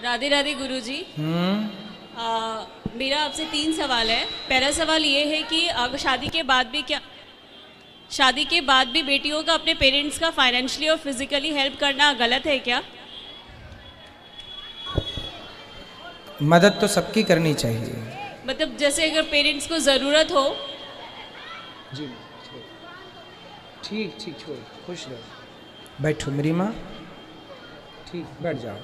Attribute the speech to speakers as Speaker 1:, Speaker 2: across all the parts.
Speaker 1: राधे राधे गुरुजी। मेरा आपसे 3 सवाल है। पहला सवाल ये है कि अगर शादी के बाद भी बेटियों का अपने पेरेंट्स का फाइनेंशियली और फिजिकली हेल्प करना गलत है क्या?
Speaker 2: मदद तो सबकी करनी चाहिए।
Speaker 1: मतलब जैसे अगर पेरेंट्स को ज़रूरत हो।
Speaker 2: जी ठीक ठीक, छोड़, खुश रहो, बैठो मेरी माँ, ठीक, बैठ जाओ।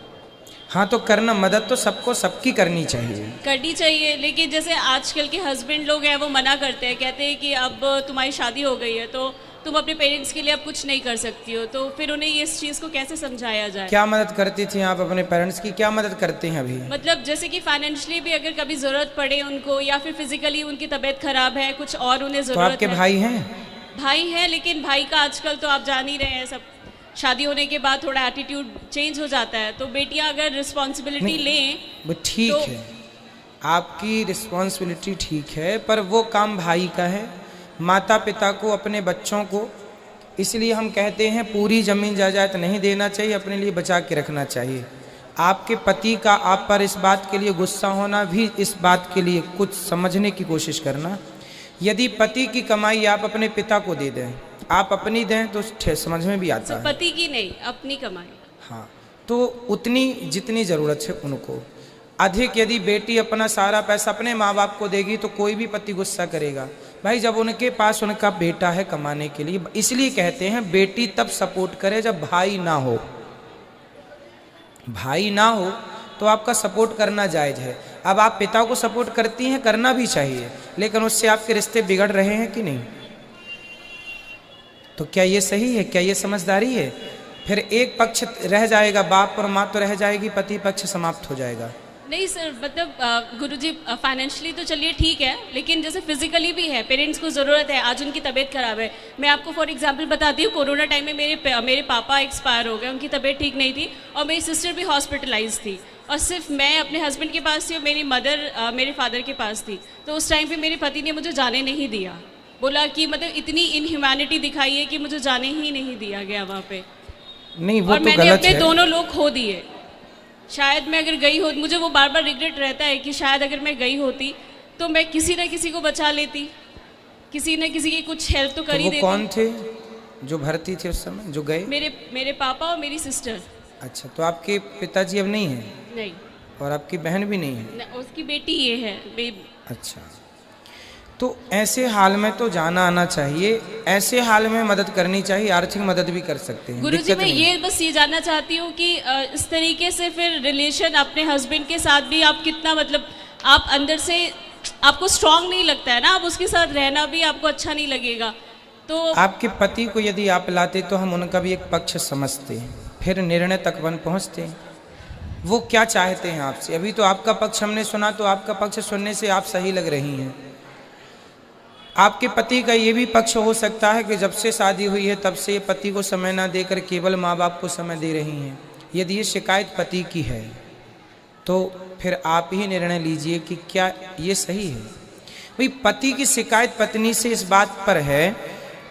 Speaker 2: हाँ तो करना, मदद तो सबको सबकी करनी चाहिए।
Speaker 1: लेकिन जैसे आजकल के हस्बैंड लोग हैं वो मना करते हैं, कहते हैं कि अब तुम्हारी शादी हो गई है तो तुम अपने पेरेंट्स के लिए अब कुछ नहीं कर सकती हो, तो फिर उन्हें इस चीज़ को कैसे समझाया जाए?
Speaker 2: क्या मदद करती थी आप अपने पेरेंट्स की? क्या मदद करते हैं अभी?
Speaker 1: मतलब जैसे कि फाइनेंशियली भी अगर कभी ज़रूरत पड़े उनको, या फिर फिजिकली उनकी तबीयत खराब है, कुछ और उन्हें
Speaker 2: तो
Speaker 1: ज़रूरत
Speaker 2: आपके
Speaker 1: है।
Speaker 2: भाई हैं?
Speaker 1: भाई है, लेकिन भाई का आजकल तो आप जान ही रहे हैं, सब शादी होने के बाद थोड़ा एटीट्यूड चेंज हो जाता है। तो बेटियां अगर रिस्पॉन्सिबिलिटी लें
Speaker 2: वो ठीक
Speaker 1: तो
Speaker 2: है, आपकी रिस्पॉन्सिबिलिटी ठीक है, पर वो काम भाई का है। माता पिता को अपने बच्चों को, इसलिए हम कहते हैं पूरी ज़मीन जायदाद नहीं देना चाहिए, अपने लिए बचा के रखना चाहिए। आपके पति का आप पर इस बात के लिए गुस्सा होना भी इस बात के लिए कुछ समझने की कोशिश करना। यदि पति की कमाई आप अपने पिता को दे दें, आप अपनी दें, तो समझ में भी आता है।
Speaker 1: पति की नहीं, अपनी कमाई।
Speaker 2: हाँ, तो उतनी जितनी ज़रूरत है उनको। अधिक यदि बेटी अपना सारा पैसा अपने माँ बाप को देगी तो कोई भी पति गुस्सा करेगा। भाई जब उनके पास उनका बेटा है कमाने के लिए, इसलिए कहते हैं बेटी तब सपोर्ट करे जब भाई ना हो। भाई ना हो तो आपका सपोर्ट करना जायज़ है। अब आप पिता को सपोर्ट करती हैं, करना भी चाहिए, लेकिन उससे आपके रिश्ते बिगड़ रहे हैं कि नहीं? तो क्या ये सही है? क्या ये समझदारी है? फिर एक पक्ष रह जाएगा, बाप और माँ तो रह जाएगी, पति पक्ष समाप्त हो जाएगा।
Speaker 1: नहीं सर, मतलब गुरुजी फाइनेंशियली तो चलिए ठीक है, लेकिन जैसे फिजिकली भी है, पेरेंट्स को ज़रूरत है, आज उनकी तबीयत खराब है। मैं आपको फॉर एग्जांपल बताती हूँ, कोरोना टाइम में मेरे पापा एक्सपायर हो गए, उनकी तबीयत ठीक नहीं थी और मेरी सिस्टर भी हॉस्पिटलाइज थी, और सिर्फ मैं अपने हस्बैंड के पास थी और मेरी मदर मेरे फादर के पास थी। तो उस टाइम पर मेरे पति ने मुझे जाने नहीं दिया, बोला कि मतलब इतनी इनह्यूमैनिटी दिखाई है कि मुझे जाने ही नहीं दिया गया वहाँ पे।
Speaker 2: नहीं, वो
Speaker 1: और
Speaker 2: तो
Speaker 1: मैंने
Speaker 2: गलत
Speaker 1: अपने
Speaker 2: है।
Speaker 1: दोनों लोग खो दिए। शायद मैं अगर गई हो, मुझे वो बार बार रिग्रेट रहता है कि शायद अगर मैं गई होती तो मैं किसी न किसी को बचा लेती, किसी न किसी की कुछ हेल्प तो कर ही
Speaker 2: वो
Speaker 1: देती।
Speaker 2: कौन थे जो भर्ती थे उस समय, जो गए?
Speaker 1: मेरे पापा और मेरी सिस्टर।
Speaker 2: अच्छा, तो आपके पिताजी अब नहीं है?
Speaker 1: नहीं।
Speaker 2: और आपकी बहन भी नहीं है?
Speaker 1: उसकी बेटी ये है।
Speaker 2: अच्छा, तो ऐसे हाल में तो जाना आना चाहिए, ऐसे हाल में मदद करनी चाहिए, आर्थिक मदद भी कर सकते हैं।
Speaker 1: गुरुजी मैं ये जानना चाहती हूँ कि इस तरीके से फिर रिलेशन अपने हस्बैंड के साथ भी आप कितना, मतलब आप अंदर से आपको स्ट्रांग नहीं लगता है ना, आप उसके साथ रहना भी आपको अच्छा नहीं लगेगा। तो
Speaker 2: आपके पति को यदि आप लाते तो हम उनका भी एक पक्ष समझते, फिर निर्णय तक बन पहुँचते। वो क्या चाहते हैं आपसे? अभी तो आपका पक्ष हमने सुना, तो आपका पक्ष सुनने से आप सही लग रही हैं। आपके पति का ये भी पक्ष हो सकता है कि जब से शादी हुई है तब से पति को समय ना देकर केवल माँ बाप को समय दे रही हैं। यदि ये शिकायत पति की है तो फिर आप ही निर्णय लीजिए कि क्या ये सही है। भाई पति की शिकायत पत्नी से इस बात पर है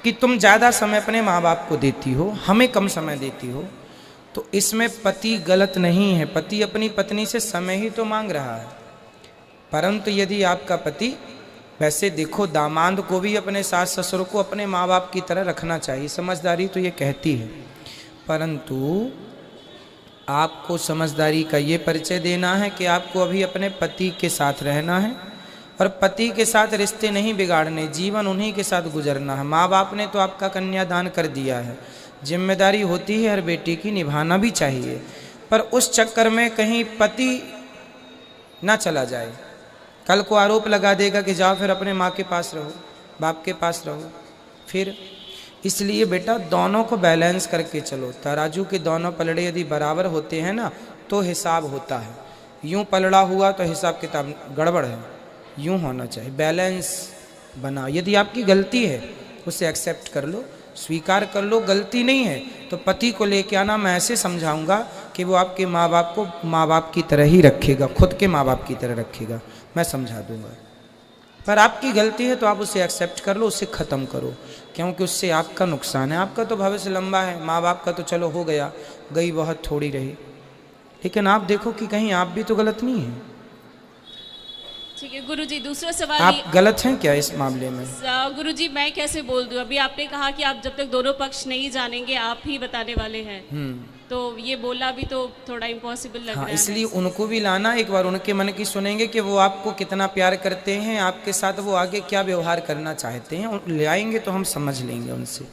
Speaker 2: कि तुम ज़्यादा समय अपने माँ बाप को देती हो, हमें कम समय देती हो, तो इसमें पति गलत नहीं है। पति अपनी पत्नी से समय ही तो मांग रहा है। परंतु यदि आपका पति, वैसे देखो दामाद को भी अपने सास ससुर को अपने माँ बाप की तरह रखना चाहिए, समझदारी तो ये कहती है, परंतु आपको समझदारी का ये परिचय देना है कि आपको अभी अपने पति के साथ रहना है और पति के साथ रिश्ते नहीं बिगाड़ने, जीवन उन्हीं के साथ गुजरना है। माँ बाप ने तो आपका कन्यादान कर दिया है, जिम्मेदारी होती है हर बेटी की, निभाना भी चाहिए, पर उस चक्कर में कहीं पति ना चला जाए, कल को आरोप लगा देगा कि जाओ फिर अपने माँ के पास रहो, बाप के पास रहो। फिर इसलिए बेटा दोनों को बैलेंस करके चलो। तराजू के दोनों पलड़े यदि बराबर होते हैं ना तो हिसाब होता है। यूं पलड़ा हुआ तो हिसाब किताब गड़बड़ है, यूं होना चाहिए, बैलेंस बना। यदि आपकी गलती है उसे एक्सेप्ट कर लो, स्वीकार कर लो। गलती नहीं है तो पति को लेके आना, मैं ऐसे समझाऊंगा कि वो आपके माँ बाप को माँ बाप की तरह ही रखेगा, खुद के माँ बाप की तरह रखेगा, मैं समझा दूंगा। पर आपकी गलती है तो आप उसे एक्सेप्ट कर लो, उसे ख़त्म करो, क्योंकि उससे आपका नुकसान है। आपका तो भविष्य लंबा है, माँ बाप का तो चलो हो गया, गई बहुत थोड़ी रही। लेकिन आप देखो कि कहीं आप भी तो गलत नहीं है।
Speaker 1: ठीक है गुरुजी, दूसरा सवाल
Speaker 2: आप गलत हैं क्या इस मामले में?
Speaker 1: गुरुजी मैं कैसे बोल दूं? अभी आपने कहा कि आप जब तक दोनों पक्ष नहीं जानेंगे आप ही बताने वाले हैं, तो ये बोलना भी तो थोड़ा इम्पॉसिबल लग रहा है।
Speaker 2: इसलिए उनको भी लाना, एक बार उनके मन की सुनेंगे कि वो आपको कितना प्यार करते हैं, आपके साथ वो आगे क्या व्यवहार करना चाहते हैं, ले आएंगे तो हम समझ लेंगे उनसे।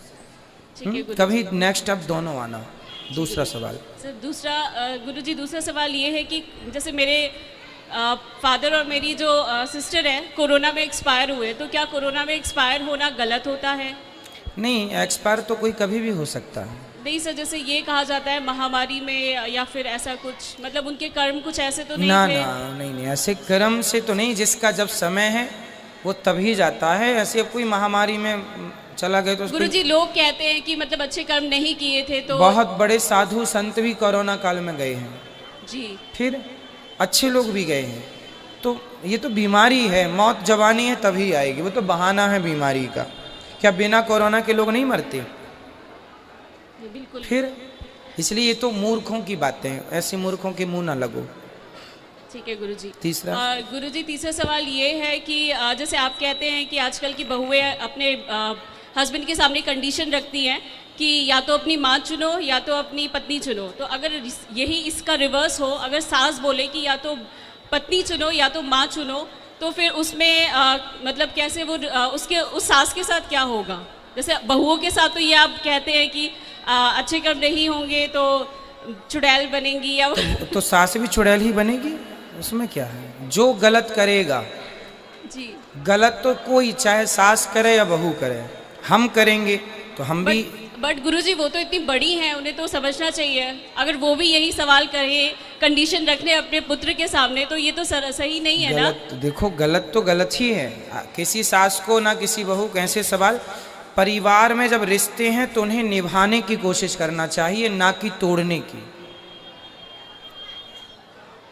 Speaker 2: कभी नेक्स्ट अब दोनों आना। दूसरा सवाल
Speaker 1: सर, दूसरा गुरुजी दूसरा सवाल ये है कि जैसे मेरे फादर और मेरी जो सिस्टर है कोरोना में एक्सपायर हुए, तो क्या कोरोना में एक्सपायर होना गलत होता है?
Speaker 2: नहीं, एक्सपायर तो कोई कभी भी हो सकता है।
Speaker 1: नहीं सर, जैसे ये कहा जाता है महामारी में या फिर ऐसा कुछ, मतलब उनके कर्म कुछ ऐसे तो नहीं थे?
Speaker 2: नहीं, ऐसे कर्म से तो नहीं, जिसका जब समय है वो तभी जाता है। ऐसे कोई महामारी में चला गए तो
Speaker 1: गुरुजी लोग कहते हैं कि मतलब अच्छे कर्म नहीं किए थे तो।
Speaker 2: बहुत बड़े साधु संत भी कोरोना काल में गए हैं
Speaker 1: जी,
Speaker 2: फिर अच्छे लोग भी गए हैं। तो ये तो बीमारी है, मौत जवानी है तभी आएगी, वो तो बहाना है बीमारी का। क्या बिना कोरोना के लोग नहीं मरते?
Speaker 1: बिल्कुल।
Speaker 2: फिर इसलिए ये तो मूर्खों की बातें हैं, ऐसे मूर्खों के मुंह ना लगो।
Speaker 1: ठीक है गुरुजी।
Speaker 2: तीसरा
Speaker 1: गुरुजी तीसरा सवाल ये है कि जैसे आप कहते हैं कि आजकल की बहुएं अपने हस्बैंड के सामने कंडीशन रखती हैं कि या तो अपनी माँ चुनो या तो अपनी पत्नी चुनो, तो अगर यही इसका रिवर्स हो, अगर सास बोले कि या तो पत्नी चुनो या तो माँ चुनो, तो फिर उसमें मतलब कैसे वो उसके उस सास के साथ क्या होगा? जैसे बहुओं के साथ तो ये आप कहते हैं कि अच्छे कर्म नहीं होंगे तो चुड़ैल बनेंगी या
Speaker 2: तो सास भी चुड़ैल ही बनेगी, उसमें क्या है? जो गलत करेगा
Speaker 1: जी,
Speaker 2: गलत तो कोई चाहे सास करे या बहू करे, हम करेंगे तो हम भी।
Speaker 1: बट गुरुजी वो तो इतनी बड़ी हैं, उन्हें तो समझना चाहिए। अगर वो भी यही सवाल करे, कंडीशन रखने अपने पुत्र के सामने, तो ये तो सही नहीं है ना?
Speaker 2: देखो गलत तो गलत ही है। किसी सास को ना किसी बहू कैसे सवाल। परिवार में जब रिश्ते हैं तो उन्हें निभाने की कोशिश करना चाहिए, ना कि तोड़ने की।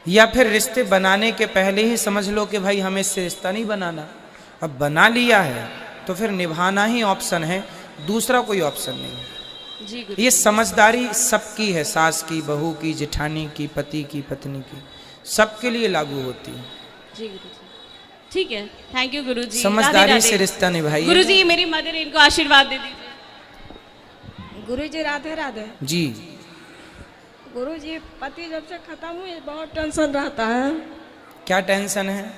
Speaker 2: या फिर रिश्ते बनाने के पहले ही समझ लो कि भाई हमें इससे रिश्ता नहीं बनाना। अब बना लिया है तो फिर निभाना ही ऑप्शन है, दूसरा कोई ऑप्शन नहीं।
Speaker 1: जी
Speaker 2: ये समझदारी सबकी है, सास की, बहू की, जेठानी की, पति की, पत्नी की, सबके लिए लागू होती है।
Speaker 1: जी गुरुजी, ठीक है, थैंक यू गुरुजी।
Speaker 2: समझदारी से रिश्ता निभाइए।
Speaker 1: गुरुजी मेरी मदर, इनको आशीर्वाद दे दीजिए।
Speaker 3: गुरुजी राधे राधे।
Speaker 2: जी
Speaker 3: गुरुजी पति जब से खत्म हुए बहुत टेंशन रहता है।
Speaker 2: क्या टेंशन है?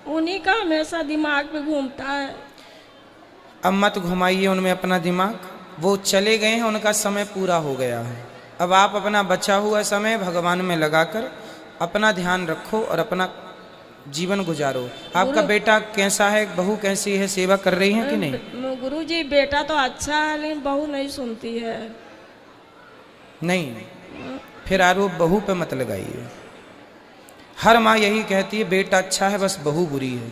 Speaker 3: उन्हीं का हमेशा दिमाग में घूमता है।
Speaker 2: अब मत घुमाइए उनमें अपना दिमाग, वो चले गए हैं, उनका समय पूरा हो गया है। अब आप अपना बचा हुआ समय भगवान में लगाकर अपना ध्यान रखो और अपना जीवन गुजारो। आपका बेटा कैसा है, बहू कैसी है, सेवा कर रही है कि नहीं?
Speaker 3: गुरुजी बेटा तो अच्छा है लेकिन बहू नहीं सुनती है।
Speaker 2: नहीं, फिर आरोप बहू पे मत लगाइए। हर माँ यही कहती है बेटा अच्छा है बस बहू बुरी है।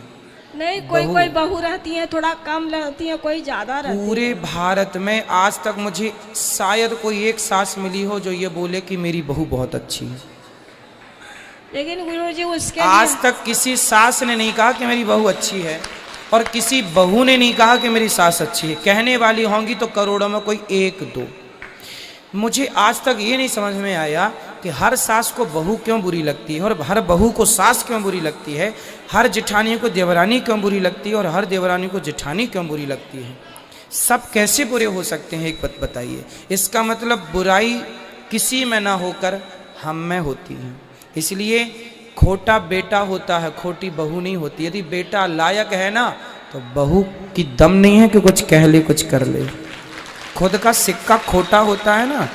Speaker 3: नहीं, कोई बहू रहती है थोड़ा कम रहती है, कोई ज्यादा रहती है।
Speaker 2: पूरे भारत में आज तक मुझे शायद कोई एक सास मिली हो जो ये बोले कि मेरी बहू बहुत अच्छी है।
Speaker 3: लेकिन गुरुजी उसके
Speaker 2: आज तक किसी सास ने नहीं कहा कि मेरी बहू अच्छी है और किसी बहू ने नहीं कहा कि मेरी सास अच्छी है। कहने वाली होंगी तो करोड़ों में कोई एक दो। मुझे आज तक ये नहीं समझ में आया कि हर सास को बहू क्यों बुरी लगती है और हर बहू को सास क्यों बुरी लगती है, हर जेठानी को देवरानी क्यों बुरी लगती है और हर देवरानी को जेठानी क्यों बुरी लगती है। सब कैसे बुरे हो सकते हैं, एक बात बताइए। इसका मतलब बुराई किसी में ना होकर हम में होती है। इसलिए खोटा बेटा होता है, खोटी बहू नहीं होती। यदि बेटा लायक है ना तो बहू की दम नहीं है कि कुछ कह ले कुछ कर ले। खुद का सिक्का खोटा होता है ना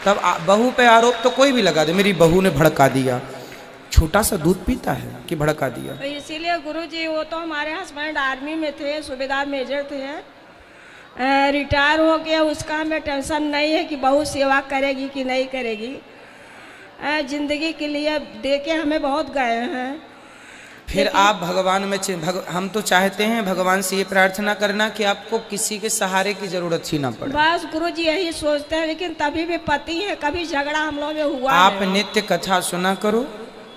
Speaker 2: तब बहू पे आरोप तो कोई भी लगा दे, मेरी बहू ने भड़का दिया। छोटा सा दूध पीता है कि भड़का दिया।
Speaker 3: तो इसीलिए गुरुजी वो तो हमारे हस्बैंड आर्मी में थे, सूबेदार मेजर थे, रिटायर हो गया। उसका हमें टेंशन नहीं है कि बहू सेवा करेगी कि नहीं करेगी। जिंदगी के लिए देके हमें बहुत गए हैं।
Speaker 2: फिर आप भगवान में हम तो चाहते हैं भगवान से ये प्रार्थना करना कि आपको किसी के सहारे की जरूरत ही ना पड़े।
Speaker 3: बस गुरुजी यही सोचते हैं, लेकिन तभी भी पति है, कभी झगड़ा हम लोग में हुआ।
Speaker 2: आप नित्य कथा सुना करो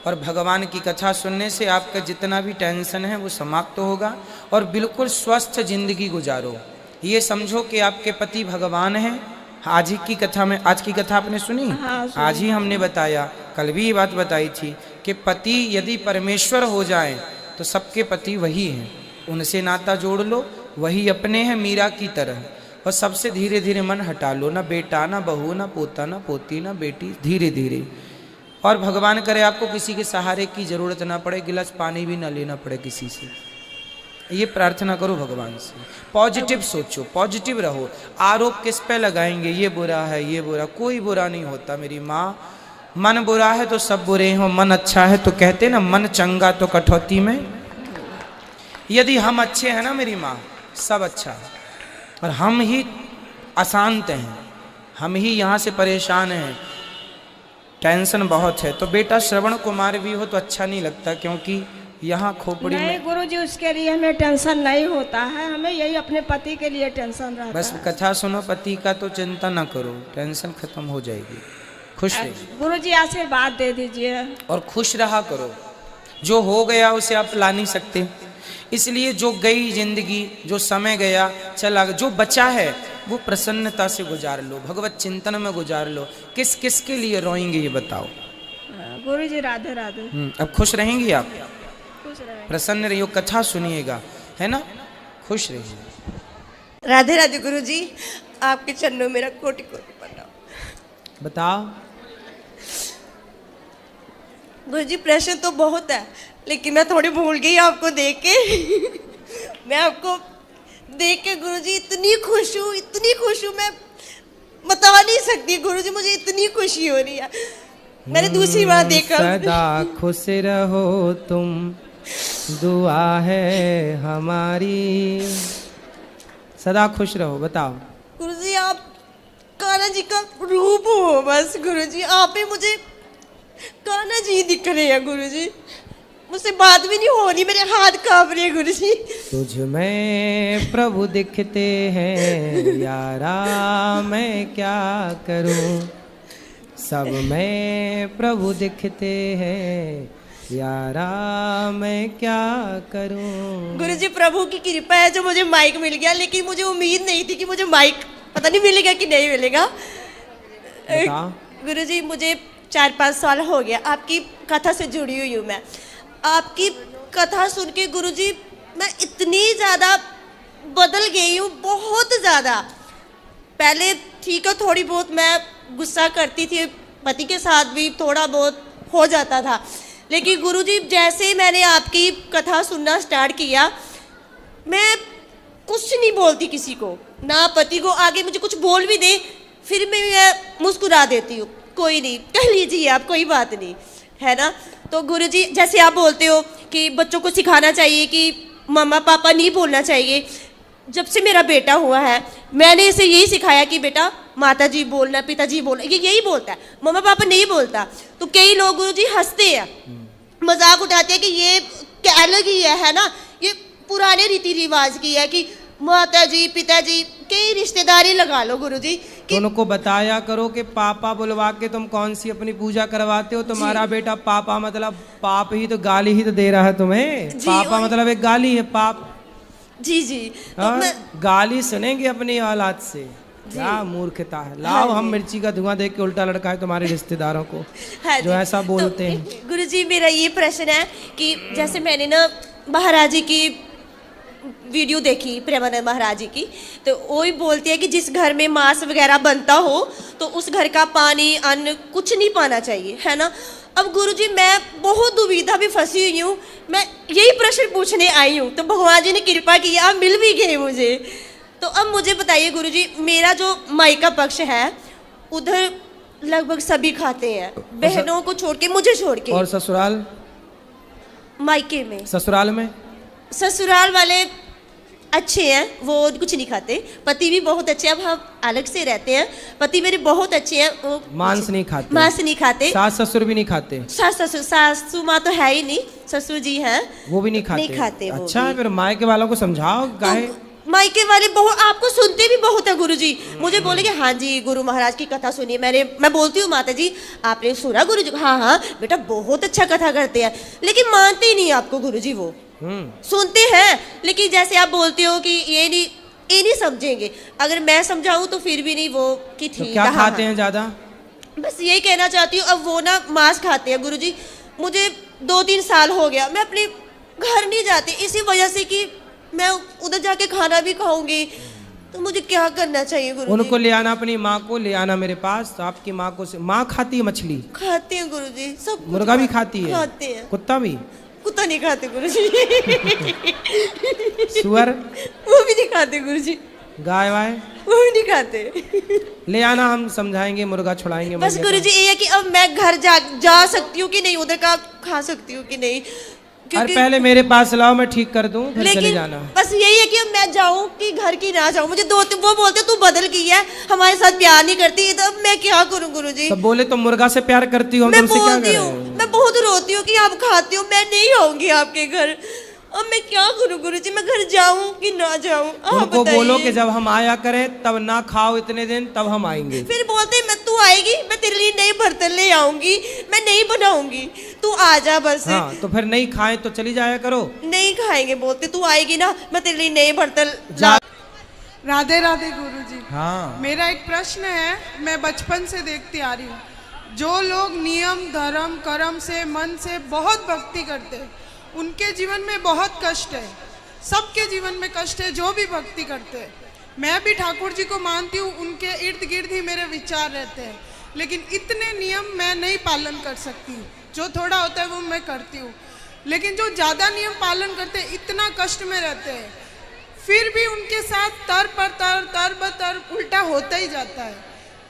Speaker 2: और भगवान की कथा सुनने से आपका जितना भी टेंशन है वो समाप्त होगा और बिल्कुल स्वस्थ जिंदगी गुजारो। ये समझो कि आपके पति भगवान हैं। आज की कथा आपने सुनी?
Speaker 3: हाँ,
Speaker 2: आज ही हमने बताया कल भी ये बात बताई थी कि पति यदि परमेश्वर हो जाए तो सबके पति वही हैं, उनसे नाता जोड़ लो, वही अपने हैं मीरा की तरह, और सबसे धीरे धीरे मन हटा लो, ना बेटा ना बहू ना पोता ना पोती ना बेटी, धीरे धीरे। और भगवान करे आपको किसी के सहारे की जरूरत ना पड़े, गिलास पानी भी ना लेना पड़े किसी से, ये प्रार्थना करो भगवान से। पॉजिटिव सोचो, पॉजिटिव रहो। आरोप किस पे लगाएंगे, ये बुरा है ये बुरा, कोई बुरा नहीं होता मेरी माँ। मन बुरा है तो सब बुरे हो, मन अच्छा है तो कहते ना मन चंगा तो कठौती में। यदि हम अच्छे हैं ना मेरी माँ, सब अच्छा है, और हम ही अशांत हैं, हम ही यहाँ से परेशान हैं, टेंशन बहुत है। तो बेटा श्रवण कुमार भी हो तो अच्छा नहीं लगता, क्योंकि यहाँ खोपड़ी
Speaker 3: नहीं
Speaker 2: में
Speaker 3: गुरुजी, उसके लिए हमें टेंशन नहीं होता है, हमें यही अपने पति के लिए टेंशन रहता
Speaker 2: बस
Speaker 3: है।
Speaker 2: कथा सुनो, पति का तो चिंता ना करो, टेंशन खत्म हो जाएगी। खुश रहिए
Speaker 3: गुरुजी आशीर्वाद दे दीजिए।
Speaker 2: और खुश रहा करो। जो हो गया उसे आप ला नहीं सकते, इसलिए जो गई जिंदगी, जो समय गया चला, जो बचा है वो प्रसन्नता से गुजार लो, भगवत चिंतन में गुजार लो। किस किस के लिए रोएंगे ये बताओ।
Speaker 3: गुरुजी राधे राधे।
Speaker 2: अब खुश रहेंगी आप,
Speaker 3: खुश रहे।
Speaker 2: प्रसन्न रहियो, कथा सुनिएगा, है ना, खुश रहिए।
Speaker 4: राधे राधे गुरुजी, आपके चरणों में मेरा कोटि कोटि प्रणाम।
Speaker 2: बताओ।
Speaker 4: गुरुजी प्रश्न तो बहुत है, लेकिन मैं थोड़ी भूल गई आपको देख के। मैं आपको देख के गुरुजी इतनी खुश हूँ, मैं बता नहीं सकती गुरुजी, मुझे इतनी खुशी हो रही है। मैंने दूसरी बार देखा।
Speaker 2: सदा खुश रहो तुम, दुआ है हमारी, सदा खुश रहो। बताओ।
Speaker 4: गुरुजी आप कान्हा जी का रूप हो, बस गुरुजी आप ही मुझे कान्हा जी दिख रहे हैं गुरुजी, मुझसे बात भी नहीं हो रही, मेरे हाथ कांप रहे हैं गुरुजी।
Speaker 2: तुझ में प्रभु दिखते हैं यारा, मैं क्या करूं, सब में प्रभु दिखते हैं यारा, मैं क्या करूं।
Speaker 4: गुरुजी प्रभु की कृपा है जो मुझे माइक मिल गया, लेकिन मुझे उम्मीद नहीं थी कि मुझे माइक पता नहीं मिलेगा कि नहीं मिलेगा। गुरुजी मुझे 4-5 साल हो गया आपकी कथा से जुड़ी हुई हूँ मैं। आपकी कथा सुन के गुरुजी मैं इतनी ज़्यादा बदल गई हूँ, बहुत ज़्यादा। पहले ठीक है, थोड़ी बहुत मैं गुस्सा करती थी, पति के साथ भी थोड़ा बहुत हो जाता था, लेकिन गुरुजी जैसे ही मैंने आपकी कथा सुनना स्टार्ट किया, मैं कुछ नहीं बोलती किसी को, ना पति को। आगे मुझे कुछ बोल भी दे फिर मैं मुस्कुरा देती हूँ, कोई नहीं, कह लीजिए आप, कोई बात नहीं, है ना। तो गुरुजी जैसे आप बोलते हो कि बच्चों को सिखाना चाहिए कि मम्मा पापा नहीं बोलना चाहिए, जब से मेरा बेटा हुआ है मैंने इसे यही सिखाया कि बेटा माता जी बोलना, पिताजी बोलना, ये यही बोलता है, मम्मा पापा नहीं बोलता। तो कई लोग गुरुजी हंसते हैं, मजाक उठाते हैं कि ये क्या अलग ही है ना, ये पुराने रीति रिवाज की है कि माता जी पिताजी, कई रिश्तेदारी लगा लो गुरुजी
Speaker 2: तो उनको बताया करो कि पापा बुलवा के तुम कौन सी अपनी पूजा करवाते हो, तुम्हारा बेटा पापा मतलब पाप ही तो, गाली ही तो दे रहा है तुम्हें। पापा मतलब एक गाली है, पाप।
Speaker 4: जी जी तो मैं
Speaker 2: गाली सुनेंगे अपनी औलाद से, क्या मूर्खता है। लाओ हम मिर्ची का धुआं देख के उल्टा लड़का है तुम्हारे रिश्तेदारों को जो ऐसा बोलते हैं।
Speaker 4: गुरुजी मेरा ये प्रश्न है कि जैसे मैंने ना महाराज जी की वीडियो देखी, प्रेमानंद महाराज जी की, तो वो ही बोलती है कि जिस घर में मांस वगैरह बनता हो तो उस घर का पानी अन्न कुछ नहीं पाना चाहिए, है ना। अब गुरुजी मैं बहुत दुविधा भी फंसी हुई हूँ, मैं यही प्रश्न पूछने आई हूँ, तो भगवान जी ने कृपा की, आप मिल भी गए मुझे। तो अब मुझे बताइए गुरुजी, मेरा जो मायका पक्ष है उधर लगभग सभी खाते हैं, बहनों को छोड़ के, मुझे छोड़ के।
Speaker 2: और ससुराल?
Speaker 4: मायके में,
Speaker 2: ससुराल में,
Speaker 4: ससुराल वाले अच्छे हैं, वो कुछ नहीं खाते। पति भी बहुत अच्छे हैं, अब हम अलग से रहते हैं, पति मेरे बहुत अच्छे हैं, वो
Speaker 2: मांस नहीं खाते।
Speaker 4: मांस नहीं खाते।
Speaker 2: सास ससुर भी नहीं खाते।
Speaker 4: सासू माँ तो है ही नहीं, ससुर जी हैं,
Speaker 2: वो भी नहीं खाते।
Speaker 4: नहीं खाते वो
Speaker 2: अच्छा,
Speaker 4: भी।
Speaker 2: फिर मायके वालों को समझाओ काहे।
Speaker 4: तो मायके वाले बहुत आपको सुनते भी बहुत है गुरुजी, मुझे बोले कि हाँ जी गुरु महाराज की कथा सुनिए। मैं बोलती हूँ माता जी आपने सुना गुरुजी? हाँ हाँ बेटा बहुत अच्छा कथा करते हैं, लेकिन मानते ही नहीं आपको गुरुजी। वो सुनते हैं लेकिन जैसे आप बोलते हो कि ये नहीं समझेंगे, अगर मैं समझाऊं तो फिर भी नहीं, वो कि ठीक
Speaker 2: तो क्या खाते हैं ज्यादा?
Speaker 4: बस यही कहना चाहती हूँ। अब वो ना मांस खाते हैं गुरुजी, मुझे 2-3 साल हो गया, मैं अपने घर नहीं जाती इसी वजह से कि मैं उधर जाके खाना भी खाऊंगी, तो मुझे क्या करना चाहिए गुरुजी?
Speaker 2: उनको ले आना, अपनी माँ को ले आना मेरे पास। तो आपकी माँ को माँ खाती है मछली?
Speaker 4: खाते हैं गुरुजी, सब कुछ
Speaker 2: मुर्गा भी खाती है?
Speaker 4: खाते हैं।
Speaker 2: कुत्ता भी?
Speaker 4: कुत्ता नहीं खाते गुरुजी।
Speaker 2: सुअर?
Speaker 4: वो भी नहीं खाते गुरुजी।
Speaker 2: गाय वाय?
Speaker 4: वो भी नहीं खाते।
Speaker 2: ले आना, हम समझाएंगे, मुर्गा छुड़ाएंगे।
Speaker 4: बस गुरुजी ये है कि अब मैं घर जा सकती हूँ कि नहीं, उधर का खा सकती हूँ कि नहीं?
Speaker 2: अरे पहले मेरे पास लाओ, मैं ठीक कर दूं, फिर चले जाना।
Speaker 4: बस यही है कि अब मैं जाऊं कि घर की ना जाऊं। मुझे वो बोलते तू बदल गई है, हमारे साथ प्यार नहीं करती, तो अब मैं क्या करूं गुरुजी?
Speaker 2: तब बोले तो मुर्गा से प्यार करती हो,
Speaker 4: मैं
Speaker 2: तुमसे क्या
Speaker 4: बोलती हूँ, मैं बहुत रोती हूँ कि आप खाती हो, मैं नहीं आऊंगी आपके घर। अब मैं क्या करूं गुरुजी, मैं घर जाऊं कि ना जाऊं?
Speaker 2: उनको बोलो कि जब हम आया करें तब ना खाओ इतने दिन, तब हम आएंगे।
Speaker 4: फिर बोलते मैं तू आएगी, मैं तेरे लिए नई बर्तन ले आऊंगी, मैं नहीं बनाऊंगी, तू आ जा बस।
Speaker 2: हाँ, तो फिर नहीं खाए तो चली जाया करो।
Speaker 4: नहीं खाएंगे, बोलते तू आएगी ना, मैं तेरे लिए नए बर्तन
Speaker 5: राधे राधे गुरुजी।
Speaker 2: हाँ,
Speaker 5: मेरा एक प्रश्न है, मैं बचपन से देखती आ रही हूँ, जो लोग नियम धर्म कर्म से मन से बहुत भक्ति करते हैं उनके जीवन में बहुत कष्ट है। सबके जीवन में कष्ट है जो भी भक्ति करते हैं। मैं भी ठाकुर जी को मानती हूँ, उनके इर्द गिर्द ही मेरे विचार रहते हैं, लेकिन इतने नियम मैं नहीं पालन कर सकती। जो थोड़ा होता है वो मैं करती हूँ, लेकिन जो ज़्यादा नियम पालन करते हैं इतना कष्ट में रहते हैं, फिर भी उनके साथ तर बतर उल्टा होता ही जाता है।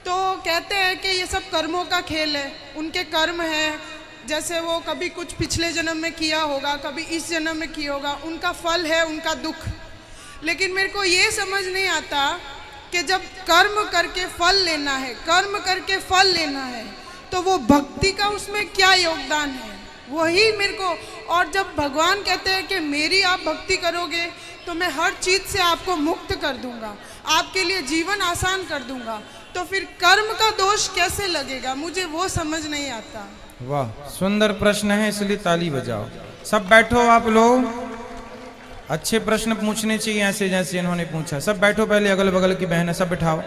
Speaker 5: तो कहते हैं कि ये सब कर्मों का खेल है, उनके कर्म है, जैसे वो कभी कुछ पिछले जन्म में किया होगा, कभी इस जन्म में किया होगा, उनका फल है उनका दुख। लेकिन मेरे को ये समझ नहीं आता कि जब कर्म करके फल लेना है, कर्म करके फल लेना है, तो वो भक्ति का उसमें क्या योगदान है, वही मेरे को। और जब भगवान कहते हैं कि मेरी आप भक्ति करोगे तो मैं हर चीज़ से आपको मुक्त कर दूंगा, आपके लिए जीवन आसान कर दूंगा, तो फिर कर्म का दोष कैसे लगेगा, मुझे वो समझ नहीं आता।
Speaker 2: वाह, सुंदर प्रश्न है, इसलिए ताली बजाओ। सब बैठो आप लोग, अच्छे प्रश्न पूछने चाहिए ऐसे जैसे इन्होंने पूछा। सब बैठो, पहले अगल बगल की बहनें सब बिठाओ।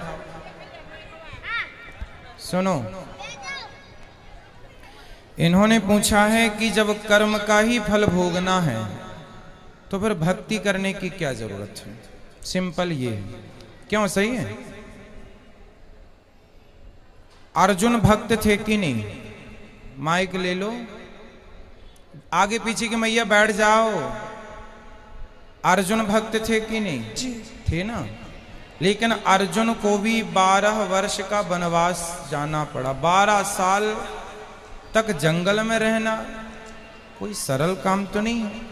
Speaker 2: सुनो, इन्होंने पूछा है कि जब कर्म का ही फल भोगना है तो फिर भक्ति करने की क्या जरूरत है। सिंपल ये है, क्यों? सही है। अर्जुन भक्त थे कि नहीं? माइक ले लो, आगे पीछे की मैया बैठ जाओ। अर्जुन भक्त थे कि नहीं? थे ना। लेकिन अर्जुन को भी 12 वर्ष का वनवास जाना पड़ा। 12 साल तक जंगल में रहना कोई सरल काम तो नहीं है।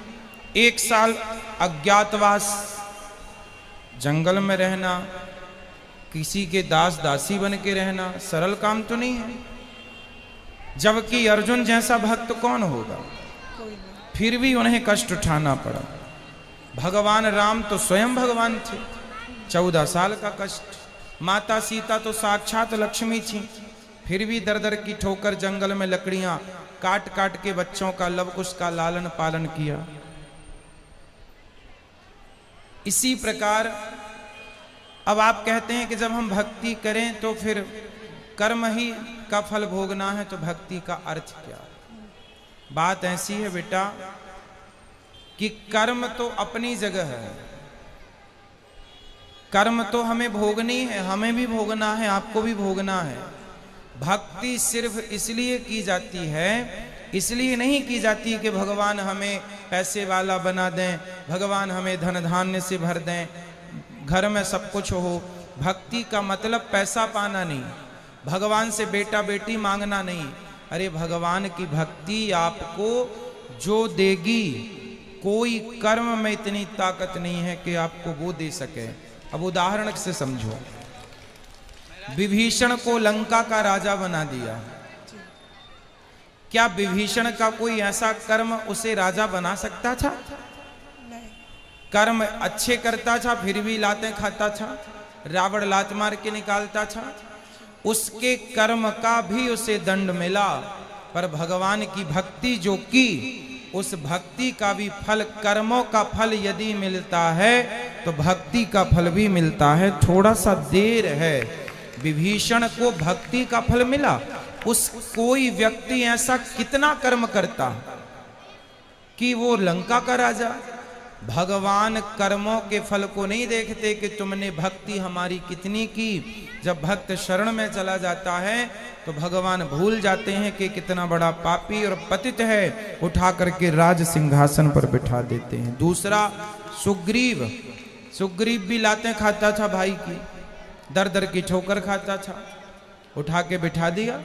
Speaker 2: 1 साल अज्ञातवास, जंगल में रहना, किसी के दास दासी बन के रहना सरल काम तो नहीं है। जबकि अर्जुन जैसा भक्त कौन होगा? फिर भी उन्हें कष्ट उठाना पड़ा। भगवान राम तो स्वयं भगवान थे, 14 साल का कष्ट। माता सीता तो साक्षात लक्ष्मी थी, फिर भी दर दर की ठोकर जंगल में लकड़ियां काट काट के बच्चों का लवकुश का लालन पालन किया। इसी प्रकार अब आप कहते हैं कि जब हम भक्ति करें तो फिर कर्म ही का फल भोगना है, तो भक्ति का अर्थ क्या? बात ऐसी है बेटा कि कर्म तो अपनी जगह है, कर्म तो हमें भोगनी है, हमें भी भोगना है, आपको भी भोगना है। भक्ति सिर्फ इसलिए की जाती है, इसलिए नहीं की जाती कि भगवान हमें पैसे वाला बना दें, भगवान हमें धन धान्य से भर दें, घर में सब कुछ हो। भक्ति का मतलब पैसा पाना नहीं, भगवान से बेटा बेटी मांगना नहीं। अरे भगवान की भक्ति आपको जो देगी, कोई कर्म में इतनी ताकत नहीं है कि आपको वो दे सके। अब उदाहरण से समझो, विभीषण को लंका का राजा बना दिया, क्या विभीषण का कोई ऐसा कर्म उसे राजा बना सकता था? कर्म अच्छे करता था फिर भी लातें खाता था, रावण लात मार के निकालता था, उसके कर्म का भी उसे दंड मिला। पर भगवान की भक्ति जो की, उस भक्ति का भी फल, कर्मों का फल यदि मिलता है तो भक्ति का फल भी मिलता है। थोड़ा सा देर है, विभीषण को भक्ति का फल मिला, उस कोई व्यक्ति ऐसा कितना कर्म करता कि वो लंका का राजा। भगवान कर्मों के फल को नहीं देखते कि तुमने भक्ति हमारी कितनी की। जब भक्त शरण में चला जाता है तो भगवान भूल जाते हैं कि कितना बड़ा पापी और पतित है, उठा करके राज सिंहासन पर बिठा देते हैं। दूसरा सुग्रीव, सुग्रीव भी लातें खाता था भाई की, दर दर की ठोकर खाता था, उठा के बिठा दिया।